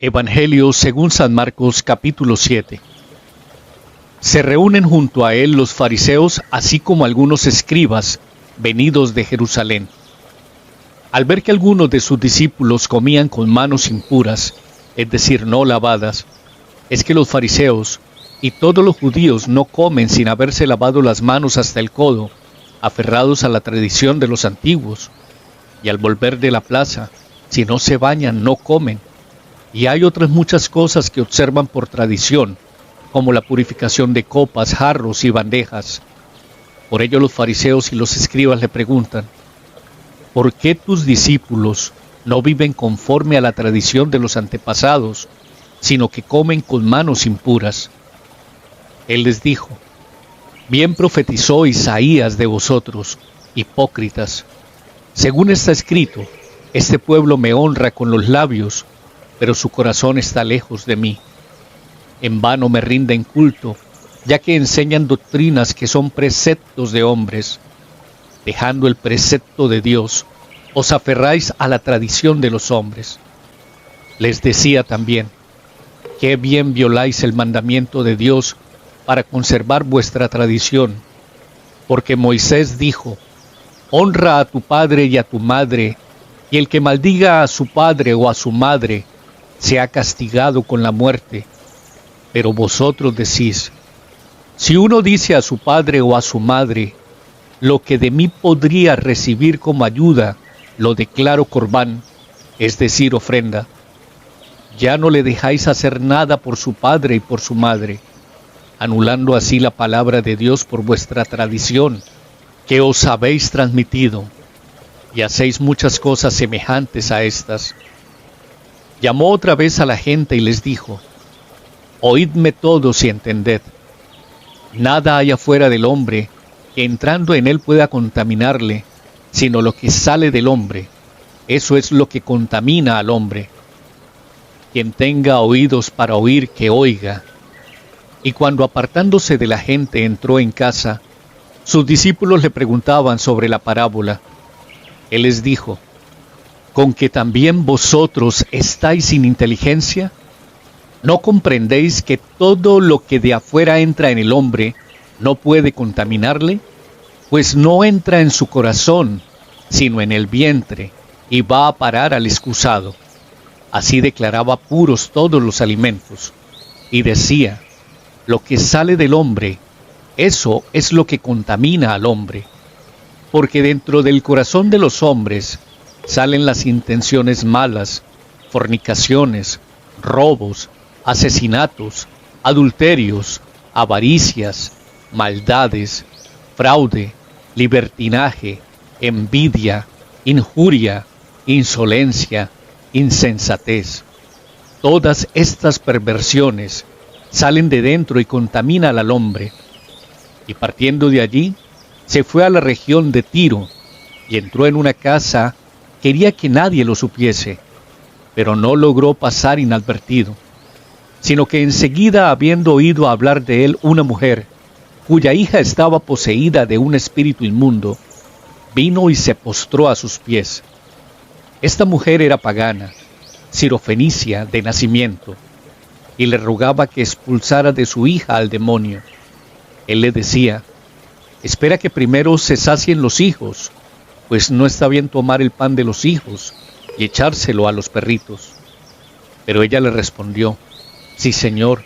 Evangelio según San Marcos capítulo 7. Se reúnen junto a él los fariseos, así como algunos escribas, venidos de Jerusalén. Al ver que algunos de sus discípulos comían con manos impuras, es decir, no lavadas, es que los fariseos y todos los judíos no comen sin haberse lavado las manos hasta el codo, aferrados a la tradición de los antiguos, y al volver de la plaza, si no se bañan, no comen. Y hay otras muchas cosas que observan por tradición, como la purificación de copas, jarros y bandejas. Por ello los fariseos y los escribas le preguntan: ¿por qué tus discípulos no viven conforme a la tradición de los antepasados, sino que comen con manos impuras? Él les dijo: bien profetizó Isaías de vosotros, hipócritas. Según está escrito, este pueblo me honra con los labios, pero su corazón está lejos de mí. En vano me rinden culto, ya que enseñan doctrinas que son preceptos de hombres. Dejando el precepto de Dios, os aferráis a la tradición de los hombres. Les decía también: qué bien violáis el mandamiento de Dios para conservar vuestra tradición, porque Moisés dijo: honra a tu padre y a tu madre, y el que maldiga a su padre o a su madre sea castigado con la muerte. Pero vosotros decís: si uno dice a su padre o a su madre, lo que de mí podría recibir como ayuda, lo declaro corbán, es decir, ofrenda, ya no le dejáis hacer nada por su padre y por su madre, anulando así la palabra de Dios por vuestra tradición, que os habéis transmitido, y hacéis muchas cosas semejantes a estas. Llamó otra vez a la gente y les dijo: oídme todos y entended. Nada hay afuera del hombre que entrando en él pueda contaminarle, sino lo que sale del hombre, eso es lo que contamina al hombre. Quien tenga oídos para oír, que oiga. Y cuando apartándose de la gente entró en casa, sus discípulos le preguntaban sobre la parábola. Él les dijo: ¿con que también vosotros estáis sin inteligencia? ¿No comprendéis que todo lo que de afuera entra en el hombre no puede contaminarle? Pues no entra en su corazón, sino en el vientre, y va a parar al excusado. Así declaraba puros todos los alimentos, y decía: lo que sale del hombre, eso es lo que contamina al hombre. Porque dentro del corazón de los hombres salen las intenciones malas, fornicaciones, robos, asesinatos, adulterios, avaricias, maldades, fraude, libertinaje, envidia, injuria, insolencia, insensatez. Todas estas perversiones salen de dentro y contaminan al hombre. Y partiendo de allí, se fue a la región de Tiro, y entró en una casa. Quería que nadie lo supiese, pero no logró pasar inadvertido, sino que enseguida, habiendo oído hablar de él una mujer, cuya hija estaba poseída de un espíritu inmundo, vino y se postró a sus pies. Esta mujer era pagana, sirofenicia de nacimiento, y le rogaba que expulsara de su hija al demonio. Él le decía: espera que primero se sacien los hijos, pues no está bien tomar el pan de los hijos y echárselo a los perritos. Pero ella le respondió: sí, Señor,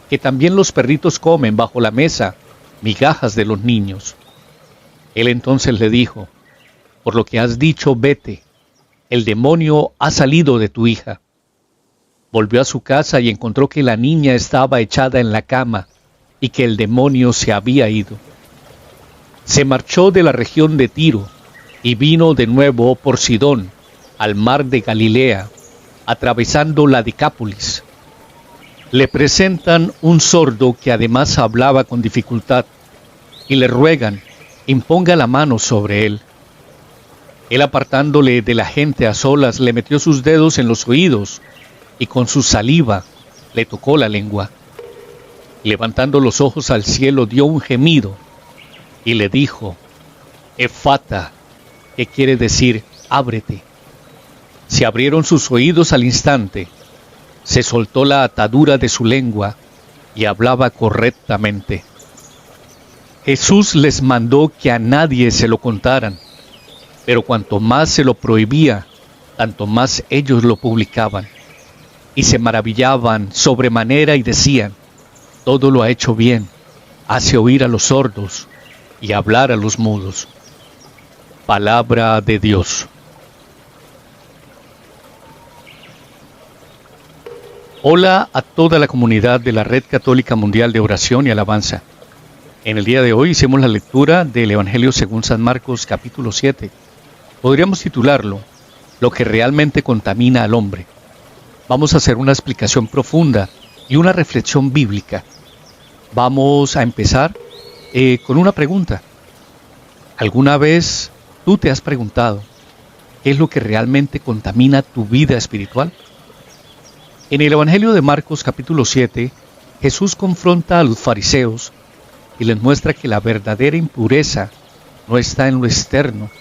que también los perritos comen bajo la mesa migajas de los niños. Él entonces le dijo: por lo que has dicho, vete, el demonio ha salido de tu hija. Volvió a su casa y encontró que la niña estaba echada en la cama y que el demonio se había ido. Se marchó de la región de Tiro y vino de nuevo por Sidón, al mar de Galilea, atravesando la Decápolis. Le presentan un sordo que además hablaba con dificultad, y le ruegan: imponga la mano sobre él. Él, apartándole de la gente a solas, le metió sus dedos en los oídos, y con su saliva le tocó la lengua. Levantando los ojos al cielo, dio un gemido, y le dijo: Efata, que quiere decir ábrete. Se abrieron sus oídos al instante, Se soltó la atadura de su lengua y hablaba correctamente. Jesús les mandó que a nadie se lo contaran, pero cuanto más se lo prohibía, tanto más ellos lo publicaban. Y se maravillaban sobremanera y decían: todo lo ha hecho bien, hace oír a los sordos y hablar a los mudos. Palabra de Dios. Hola a toda la comunidad de la Red Católica Mundial de Oración y Alabanza. En el día de hoy hicimos la lectura del Evangelio según San Marcos capítulo 7. Podríamos titularlo: Lo que realmente contamina al hombre. Vamos a hacer una explicación profunda y una reflexión bíblica. Vamos a empezar con una pregunta. ¿Alguna vez tú te has preguntado qué es lo que realmente contamina tu vida espiritual? En el Evangelio de Marcos capítulo 7, Jesús confronta a los fariseos y les muestra que la verdadera impureza no está en lo externo,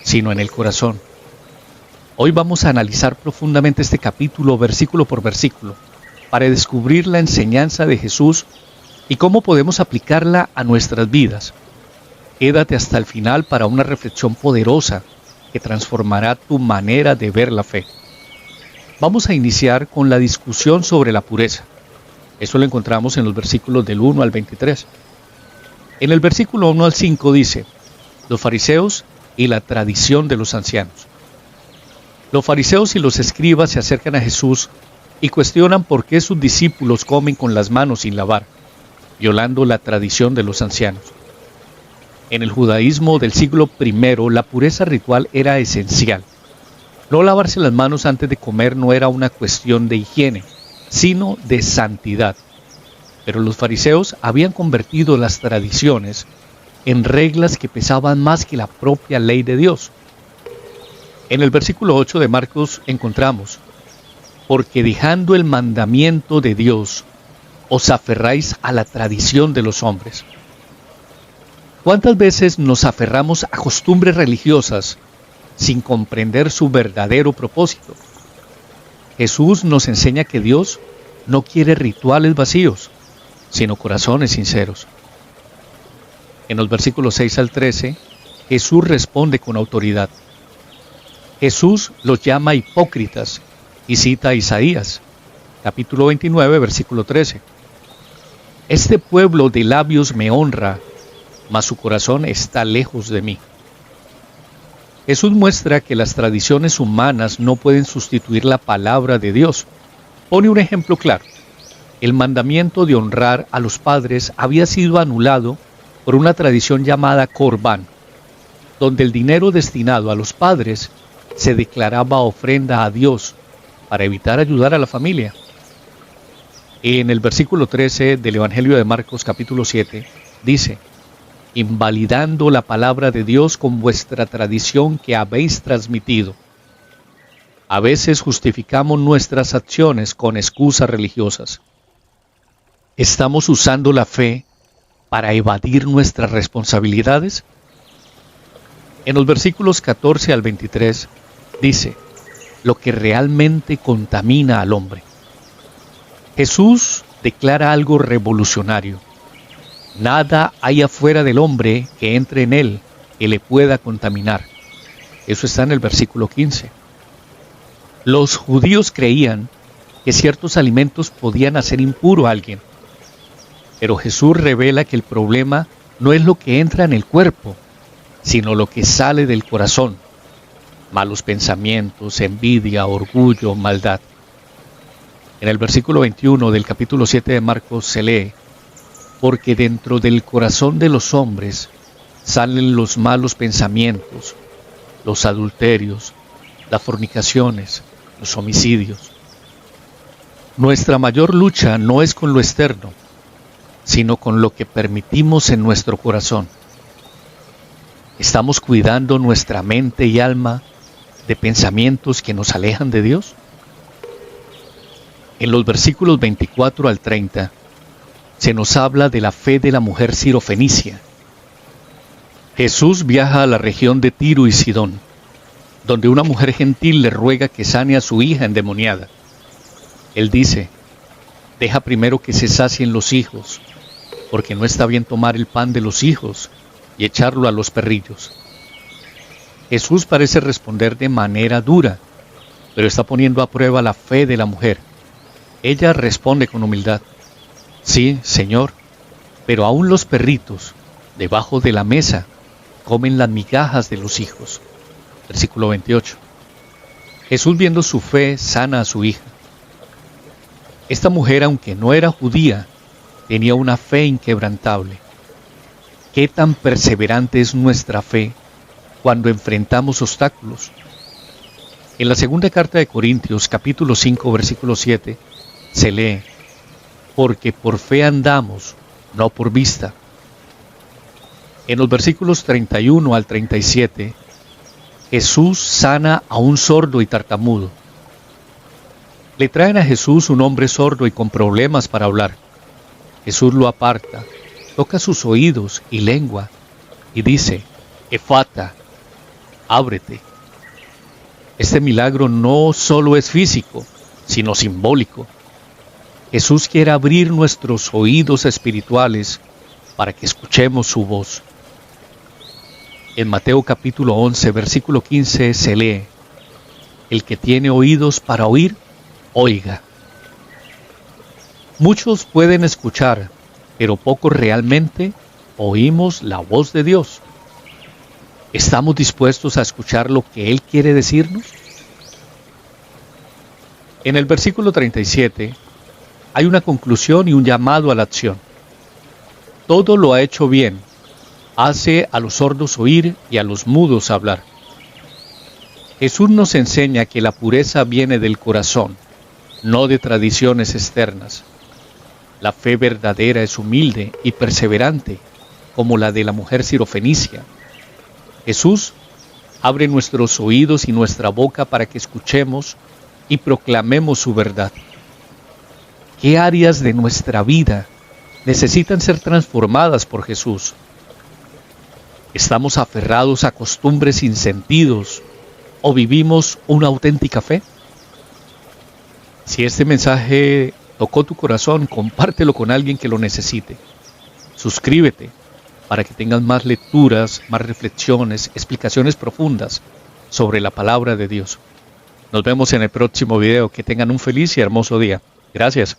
sino en el corazón. Hoy vamos a analizar profundamente este capítulo versículo por versículo para descubrir la enseñanza de Jesús y cómo podemos aplicarla a nuestras vidas. Quédate hasta el final para una reflexión poderosa que transformará tu manera de ver la fe. Vamos a iniciar con la discusión sobre la pureza. Eso lo encontramos en los versículos del 1 al 23. En el versículo 1 al 5 dice: los fariseos y la tradición de los ancianos. Los fariseos y los escribas se acercan a Jesús y cuestionan por qué sus discípulos comen con las manos sin lavar, violando la tradición de los ancianos. En el judaísmo del siglo I, la pureza ritual era esencial. No lavarse las manos antes de comer no era una cuestión de higiene, sino de santidad. Pero los fariseos habían convertido las tradiciones en reglas que pesaban más que la propia ley de Dios. En el versículo 8 de Marcos encontramos: porque dejando el mandamiento de Dios, os aferráis a la tradición de los hombres. ¿Cuántas veces nos aferramos a costumbres religiosas sin comprender su verdadero propósito? Jesús nos enseña que Dios no quiere rituales vacíos, sino corazones sinceros. En los versículos 6 al 13, Jesús responde con autoridad. Jesús los llama hipócritas y cita a Isaías, capítulo 29, versículo 13. Este pueblo de labios me honra, mas su corazón está lejos de mí. Jesús muestra que las tradiciones humanas no pueden sustituir la palabra de Dios. Pone un ejemplo claro. El mandamiento de honrar a los padres había sido anulado por una tradición llamada Corbán, donde el dinero destinado a los padres se declaraba ofrenda a Dios para evitar ayudar a la familia. En el versículo 13 del Evangelio de Marcos capítulo 7 dice: invalidando la palabra de Dios con vuestra tradición que habéis transmitido. A veces justificamos nuestras acciones con excusas religiosas. ¿Estamos usando la fe para evadir nuestras responsabilidades? En los versículos 14 al 23 dice: lo que realmente contamina al hombre. Jesús declara algo revolucionario. Nada hay afuera del hombre que entre en él que le pueda contaminar. Eso está en el versículo 15. Los judíos creían que ciertos alimentos podían hacer impuro a alguien. Pero Jesús revela que el problema no es lo que entra en el cuerpo, sino lo que sale del corazón. Malos pensamientos, envidia, orgullo, maldad. En el versículo 21 del capítulo 7 de Marcos se lee: porque dentro del corazón de los hombres salen los malos pensamientos, los adulterios, las fornicaciones, los homicidios. Nuestra mayor lucha no es con lo externo, sino con lo que permitimos en nuestro corazón. ¿Estamos cuidando nuestra mente y alma de pensamientos que nos alejan de Dios? En los versículos 24 al 30, se nos habla de la fe de la mujer sirofenicia. Jesús viaja a la región de Tiro y Sidón, donde una mujer gentil le ruega que sane a su hija endemoniada. Él dice, deja primero que se sacien los hijos, porque no está bien tomar el pan de los hijos y echarlo a los perrillos. Jesús parece responder de manera dura, pero está poniendo a prueba la fe de la mujer. Ella responde con humildad, sí, Señor, pero aún los perritos, debajo de la mesa, comen las migajas de los hijos. Versículo 28. Jesús, viendo su fe, sana a su hija. Esta mujer, aunque no era judía, tenía una fe inquebrantable. ¿Qué tan perseverante es nuestra fe cuando enfrentamos obstáculos? En la segunda carta de Corintios, capítulo 5, versículo 7, se lee, porque por fe andamos, no por vista. En los versículos 31 al 37, Jesús sana a un sordo y tartamudo. Le traen a Jesús un hombre sordo y con problemas para hablar. Jesús lo aparta, toca sus oídos y lengua y dice, Efata, ábrete. Este milagro no solo es físico, sino simbólico. Jesús quiere abrir nuestros oídos espirituales para que escuchemos su voz. En Mateo capítulo 11, versículo 15 se lee, el que tiene oídos para oír, oiga. Muchos pueden escuchar, pero pocos realmente oímos la voz de Dios. ¿Estamos dispuestos a escuchar lo que Él quiere decirnos? En el versículo 37 hay una conclusión y un llamado a la acción. Todo lo ha hecho bien. Hace a los sordos oír y a los mudos hablar. Jesús nos enseña que la pureza viene del corazón, no de tradiciones externas. La fe verdadera es humilde y perseverante, como la de la mujer sirofenicia. Jesús abre nuestros oídos y nuestra boca para que escuchemos y proclamemos su verdad. ¿Qué áreas de nuestra vida necesitan ser transformadas por Jesús? ¿Estamos aferrados a costumbres sin sentidos o vivimos una auténtica fe? Si este mensaje tocó tu corazón, compártelo con alguien que lo necesite. Suscríbete para que tengas más lecturas, más reflexiones, explicaciones profundas sobre la palabra de Dios. Nos vemos en el próximo video. Que tengan un feliz y hermoso día. Gracias.